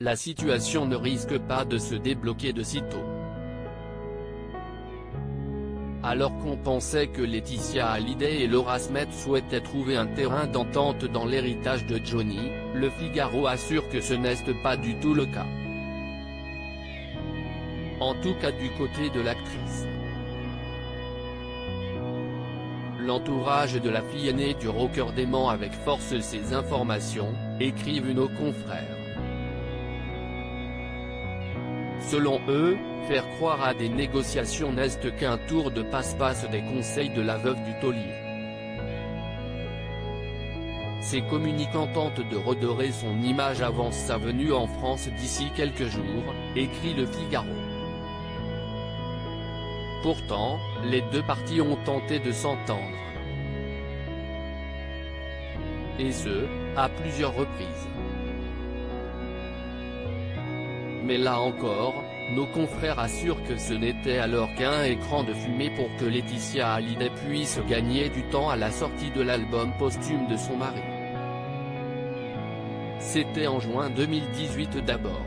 la situation ne risque pas de se débloquer de sitôt. Alors qu'on pensait que Laetitia Hallyday et Laura Smet souhaitaient trouver un terrain d'entente dans l'héritage de Johnny, Le Figaro assure que ce n'est pas du tout le cas. En tout cas du côté de l'actrice. L'entourage de la fille aînée du rocker dément avec force ces informations, écrivent nos confrères. Selon eux, faire croire à des négociations n'est qu'un tour de passe-passe des conseils de la veuve du taulier. Ces communicants tentent de redorer son image avant sa venue en France d'ici quelques jours, écrit Le Figaro. Pourtant, les deux parties ont tenté de s'entendre. Et ce, à plusieurs reprises. Mais là encore, nos confrères assurent que ce n'était alors qu'un écran de fumée pour que Laetitia Hallyday puisse gagner du temps à la sortie de l'album posthume de son mari. C'était en juin 2018 d'abord.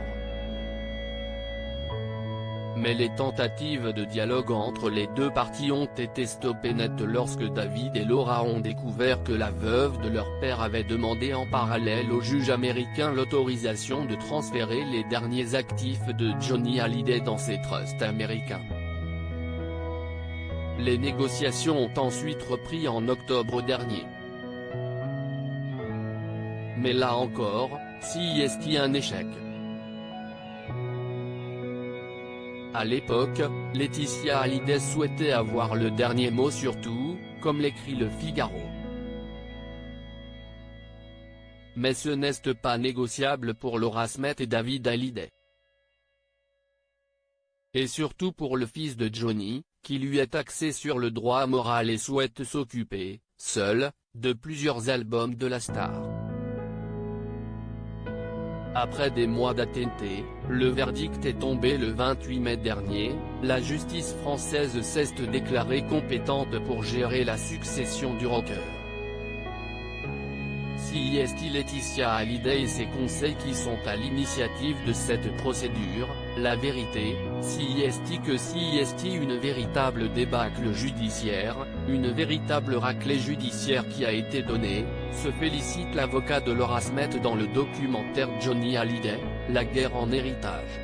Mais les tentatives de dialogue entre les deux parties ont été stoppées net lorsque David et Laura ont découvert que la veuve de leur père avait demandé en parallèle au juge américain l'autorisation de transférer les derniers actifs de Johnny Hallyday dans ses trusts américains. Les négociations ont ensuite repris en octobre dernier. Mais là encore, c'est un échec. À l'époque, Laetitia Hallyday souhaitait avoir le dernier mot sur tout, comme l'écrit Le Figaro. Mais ce n'est pas négociable pour Laura Smet et David Hallyday. Et surtout pour le fils de Johnny, qui lui est axé sur le droit moral et souhaite s'occuper, seul, de plusieurs albums de la star. Après des mois d'attente, le verdict est tombé le 28 mai dernier, la justice française s'est déclarée compétente pour gérer la succession du rocker. C'est Laetitia Hallyday et ses conseils qui sont à l'initiative de cette procédure. La vérité, c'est une véritable débâcle judiciaire, une véritable raclée judiciaire qui a été donnée, se félicite l'avocat de Laura Smet dans le documentaire Johnny Hallyday, la guerre en héritage.